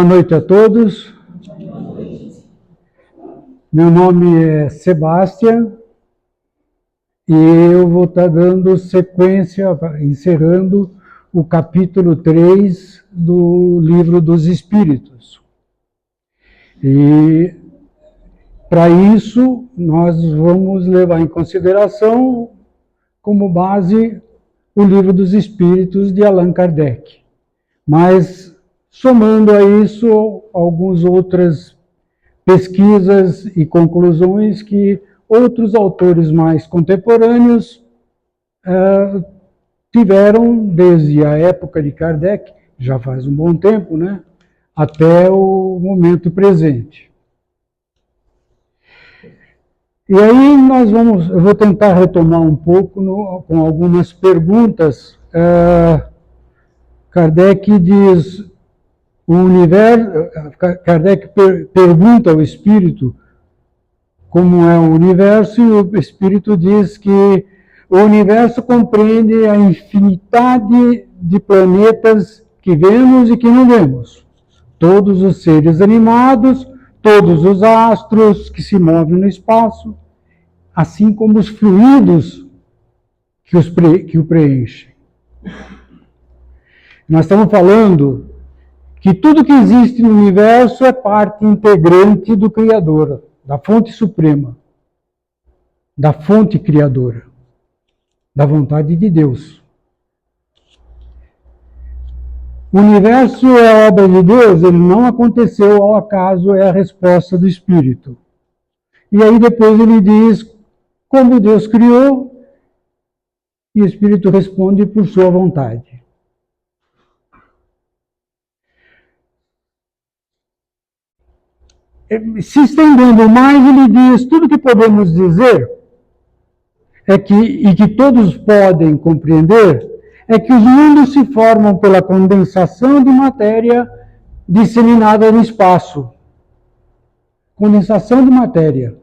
Boa noite a todos. Meu nome é Sebastião e eu vou estar dando sequência, encerrando o capítulo 3 do Livro dos Espíritos. E para isso nós vamos levar em consideração como base o Livro dos Espíritos de Allan Kardec. Mas somando a isso algumas outras pesquisas e conclusões que outros autores mais contemporâneos tiveram desde a época de Kardec, já faz um bom tempo, né, até o momento presente. E aí eu vou tentar retomar um pouco com algumas perguntas. Kardec diz, Kardec pergunta ao Espírito como é o universo, e o Espírito diz que o universo compreende a infinidade de planetas que vemos e que não vemos. Todos os seres animados, todos os astros que se movem no espaço, assim como os fluidos que o preenchem. Nós estamos falando que tudo que existe no universo é parte integrante do Criador, da fonte suprema, da fonte criadora, da vontade de Deus. O universo é obra de Deus, ele não aconteceu ao acaso, é a resposta do Espírito. E aí depois ele diz como Deus criou, e o Espírito responde por sua vontade. Se estendendo mais, ele diz, tudo que podemos dizer e que todos podem compreender, é que os mundos se formam pela condensação de matéria disseminada no espaço. Condensação de matéria.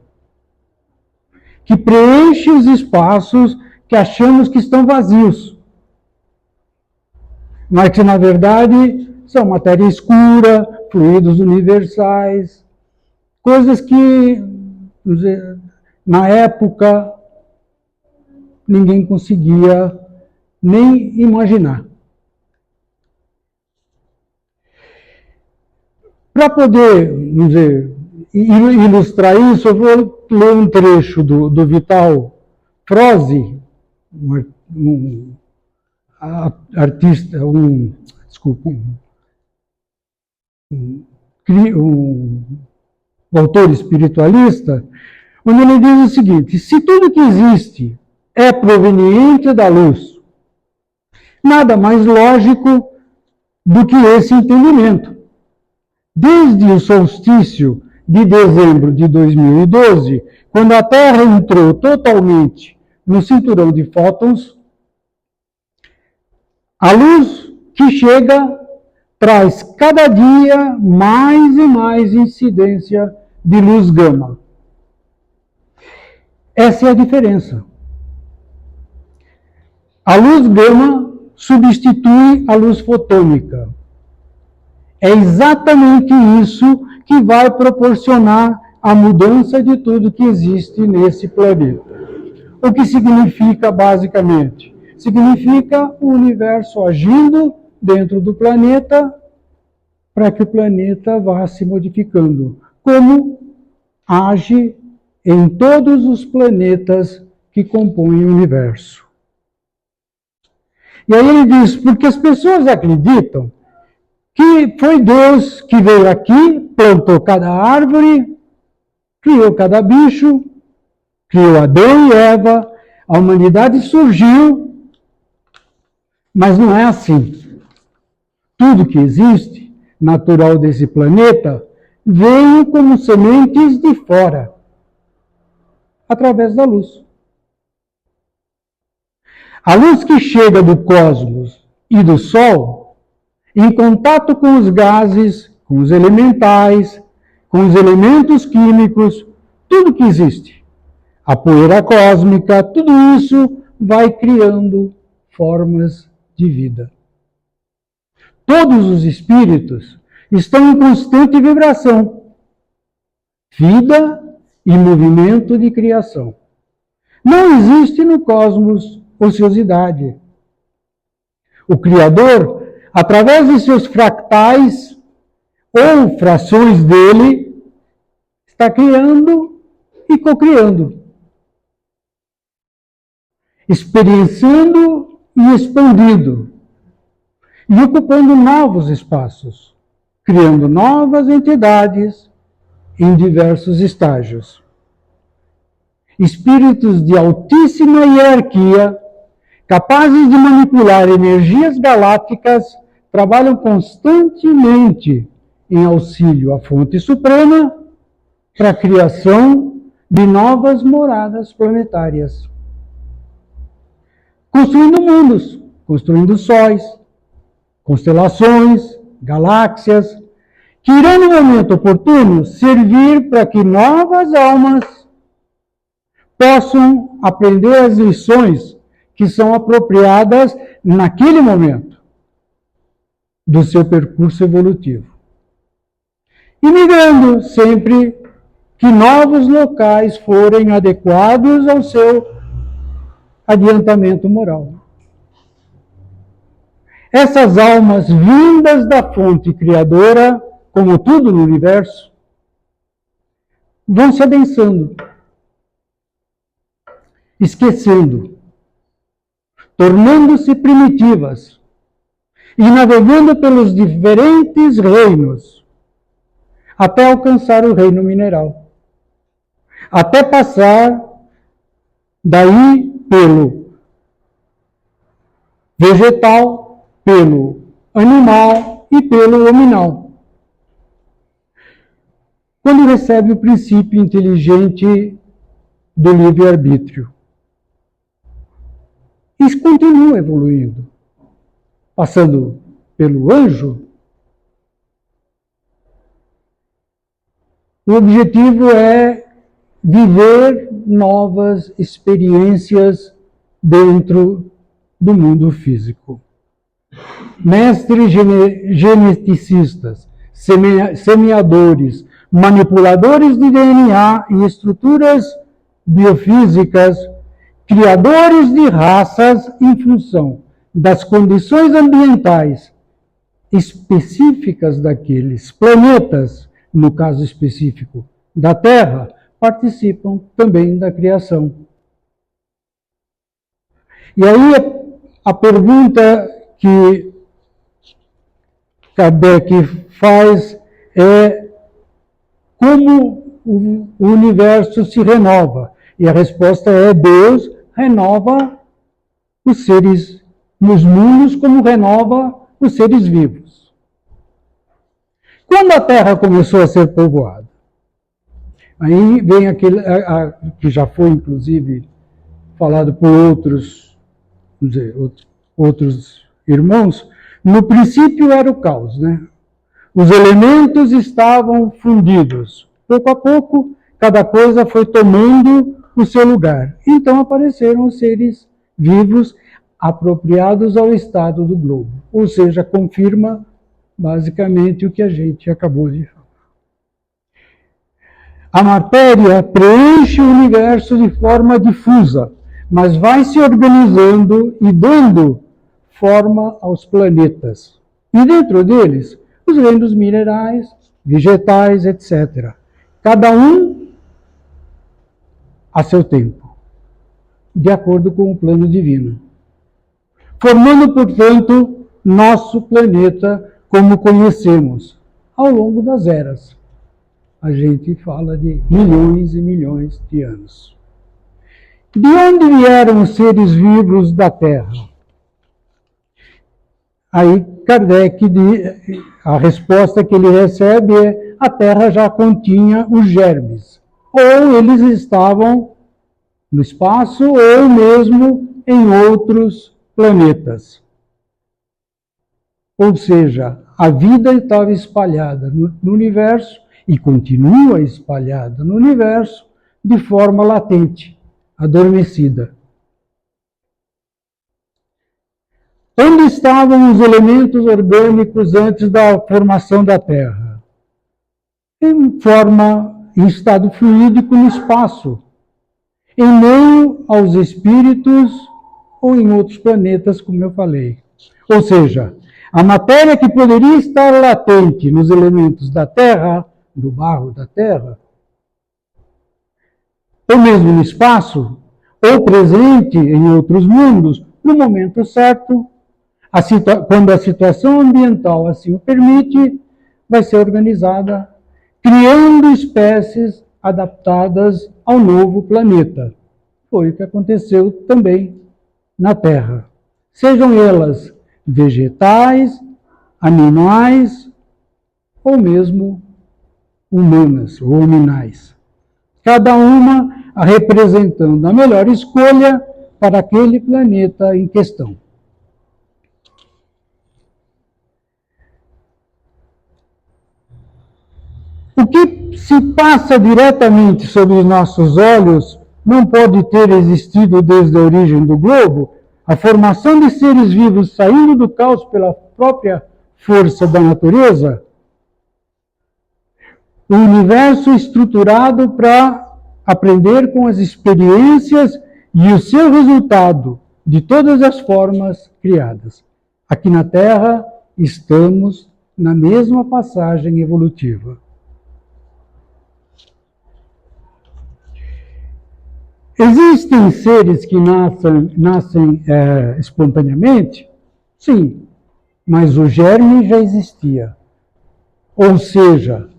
Que preenche os espaços que achamos que estão vazios. Mas que, na verdade, são matéria escura, fluidos universais, coisas que, na época, ninguém conseguia nem imaginar. Para poder, vamos dizer, ilustrar isso, eu vou ler um trecho do Vital Froese, um artista, um autor espiritualista, onde ele diz o seguinte: se tudo que existe é proveniente da luz, nada mais lógico do que esse entendimento. Desde o solstício de dezembro de 2012, quando a Terra entrou totalmente no cinturão de fótons, a luz que chega traz cada dia mais e mais incidência de luz gama. Essa é a diferença. A luz gama substitui a luz fotônica. É exatamente isso que vai proporcionar a mudança de tudo que existe nesse planeta. O que significa, basicamente? Significa o universo agindo dentro do planeta para que o planeta vá se modificando, como age em todos os planetas que compõem o universo. E aí ele diz, porque as pessoas acreditam que foi Deus que veio aqui, plantou cada árvore, criou cada bicho, criou Adão e Eva, a humanidade surgiu, mas não é assim. Tudo que existe, natural desse planeta, veio como sementes de fora, através da luz. A luz que chega do cosmos e do Sol, em contato com os gases, com os elementais, com os elementos químicos, tudo que existe, a poeira cósmica, tudo isso vai criando formas de vida. Todos os espíritos estão em constante vibração, vida e movimento de criação. Não existe no cosmos ociosidade. O Criador, através de seus fractais ou frações dele, está criando e cocriando, experienciando e expandindo, e ocupando novos espaços, criando novas entidades em diversos estágios. Espíritos de altíssima hierarquia, capazes de manipular energias galácticas, trabalham constantemente em auxílio à fonte suprema para a criação de novas moradas planetárias. Construindo mundos, construindo sóis, constelações, galáxias, que irão no momento oportuno servir para que novas almas possam aprender as lições que são apropriadas naquele momento do seu percurso evolutivo. E migrando sempre que novos locais forem adequados ao seu adiantamento moral. Essas almas vindas da fonte criadora, como tudo no universo, vão se adensando, esquecendo, tornando-se primitivas e navegando pelos diferentes reinos até alcançar o reino mineral, até passar daí pelo vegetal, pelo animal e pelo hominal. Quando recebe o princípio inteligente do livre-arbítrio. Isso continua evoluindo, passando pelo anjo. O objetivo é viver novas experiências dentro do mundo físico. Mestres geneticistas, semeadores, manipuladores de DNA e estruturas biofísicas, criadores de raças em função das condições ambientais específicas daqueles planetas, no caso específico da Terra, participam também da criação. E aí a pergunta que Kardec faz é como o universo se renova. E a resposta é: Deus renova os seres nos mundos como renova os seres vivos. Quando a Terra começou a ser povoada, aí vem aquele que já foi inclusive falado por outros irmãos. No princípio era o caos, né? Os elementos estavam fundidos. Pouco a pouco, cada coisa foi tomando o seu lugar. Então apareceram os seres vivos apropriados ao estado do globo. Ou seja, confirma basicamente o que a gente acabou de falar. A matéria preenche o universo de forma difusa, mas vai se organizando e dando forma aos planetas. E dentro deles, os reinos minerais, vegetais, etc. Cada um a seu tempo, de acordo com o plano divino. Formando, portanto, nosso planeta como conhecemos, ao longo das eras. A gente fala de milhões e milhões de anos. De onde vieram os seres vivos da Terra? Aí Kardec, a resposta que ele recebe é: a Terra já continha os germes. Ou eles estavam no espaço, ou mesmo em outros planetas. Ou seja, a vida estava espalhada no universo e continua espalhada no universo de forma latente, adormecida. Onde estavam os elementos orgânicos antes da formação da Terra? Em estado fluídico no espaço, em meio aos espíritos ou em outros planetas, como eu falei. Ou seja, a matéria que poderia estar latente nos elementos da Terra, do barro da Terra, ou mesmo no espaço, ou presente em outros mundos, no momento certo, quando a situação ambiental assim o permite, vai ser organizada, criando espécies adaptadas ao novo planeta. Foi o que aconteceu também na Terra. Sejam elas vegetais, animais ou mesmo humanas ou hominais. Cada uma representando a melhor escolha para aquele planeta em questão. O que se passa diretamente sob os nossos olhos não pode ter existido desde a origem do globo. A formação de seres vivos saindo do caos pela própria força da natureza. O universo estruturado para aprender com as experiências e o seu resultado de todas as formas criadas. Aqui na Terra estamos na mesma passagem evolutiva. Existem seres que nascem espontaneamente? Sim, mas o germe já existia. Ou seja,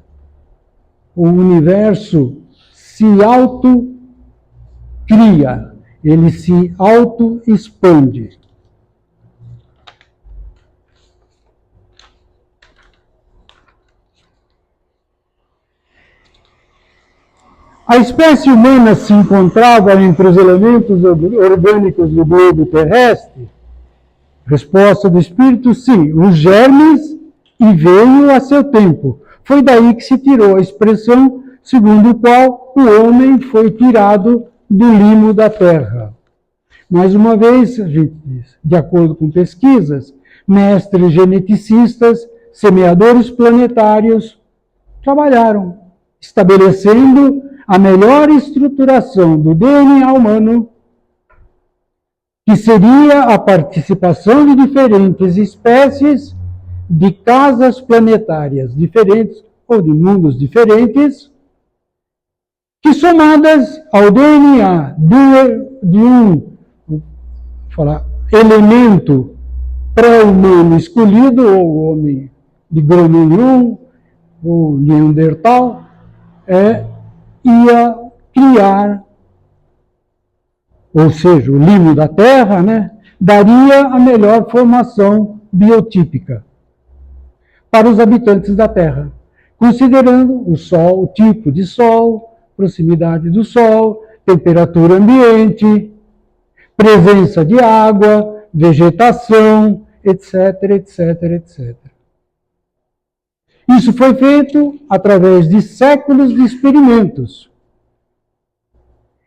o universo se auto-cria, ele se auto-expande. A espécie humana se encontrava entre os elementos orgânicos do globo terrestre? Resposta do Espírito, sim, os germes, e veio a seu tempo. Foi daí que se tirou a expressão segundo a qual o homem foi tirado do limo da terra. Mais uma vez, a gente diz, de acordo com pesquisas, mestres geneticistas, semeadores planetários, trabalharam, estabelecendo a melhor estruturação do DNA humano, que seria a participação de diferentes espécies de casas planetárias diferentes ou de mundos diferentes, que somadas ao DNA de um elemento pré-humano escolhido, ou homem de Cro-Magnon, ou Neandertal, ia criar, ou seja, o limo da Terra, daria a melhor formação biotípica para os habitantes da Terra, considerando o Sol, o tipo de Sol, proximidade do Sol, temperatura ambiente, presença de água, vegetação, etc, etc, etc. Isso foi feito através de séculos de experimentos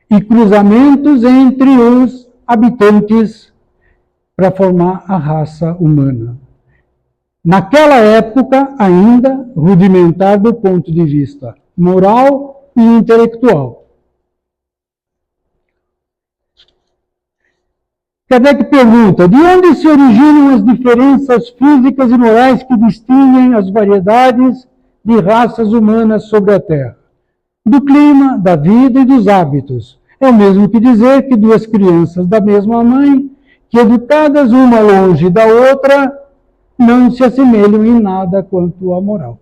e cruzamentos entre os habitantes para formar a raça humana. Naquela época, ainda rudimentar do ponto de vista moral e intelectual. Kardec pergunta, de onde se originam as diferenças físicas e morais que distinguem as variedades de raças humanas sobre a Terra? Do clima, da vida e dos hábitos. É o mesmo que dizer que duas crianças da mesma mãe, que educadas uma longe da outra, não se assemelham em nada quanto à moral.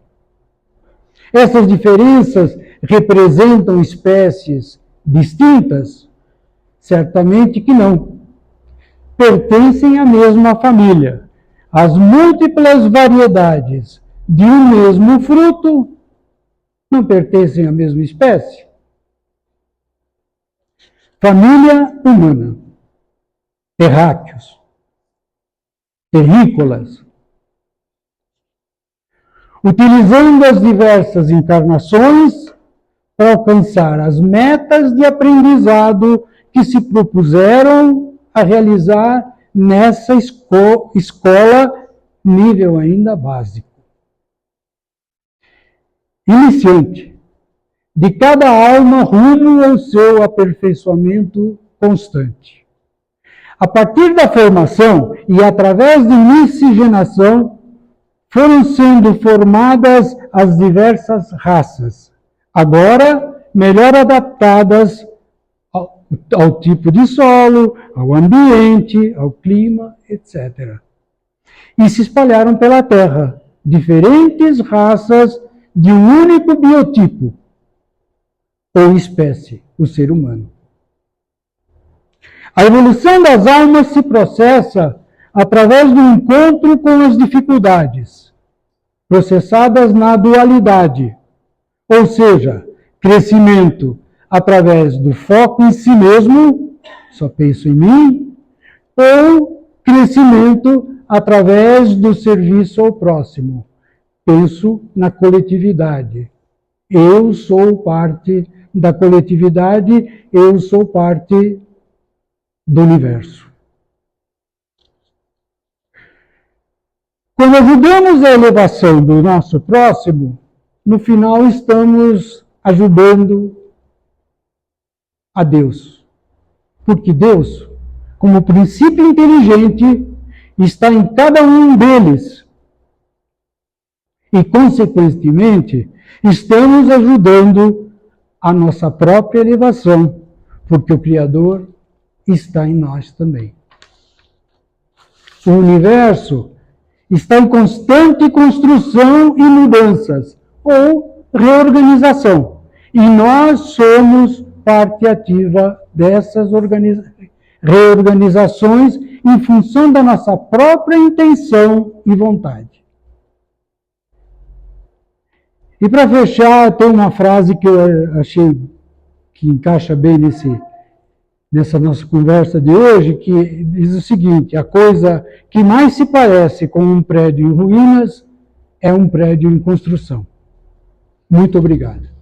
Essas diferenças representam espécies distintas? Certamente que não. Pertencem à mesma família. As múltiplas variedades de um mesmo fruto não pertencem à mesma espécie. Família humana. Terráqueos. Terrícolas. Utilizando as diversas encarnações para alcançar as metas de aprendizado que se propuseram a realizar nessa escola nível ainda básico. Iniciante, de cada alma rumo ao seu aperfeiçoamento constante. A partir da formação e através de miscigenação, foram sendo formadas as diversas raças, agora melhor adaptadas ao tipo de solo, ao ambiente, ao clima, etc. E se espalharam pela Terra, diferentes raças de um único biotipo, ou espécie, o ser humano. A evolução das almas se processa através do encontro com as dificuldades, processadas na dualidade, ou seja, crescimento através do foco em si mesmo, só penso em mim, ou crescimento através do serviço ao próximo, penso na coletividade. Eu sou parte da coletividade, eu sou parte do universo. Quando ajudamos a elevação do nosso próximo, no final estamos ajudando a Deus. Porque Deus, como princípio inteligente, está em cada um deles. E, consequentemente, estamos ajudando a nossa própria elevação, porque o Criador está em nós também. O universo está em constante construção e mudanças, ou reorganização. E nós somos parte ativa dessas reorganizações em função da nossa própria intenção e vontade. E para fechar, tem uma frase que eu achei que encaixa bem nessa nossa conversa de hoje, que diz o seguinte: a coisa que mais se parece com um prédio em ruínas é um prédio em construção. Muito obrigado.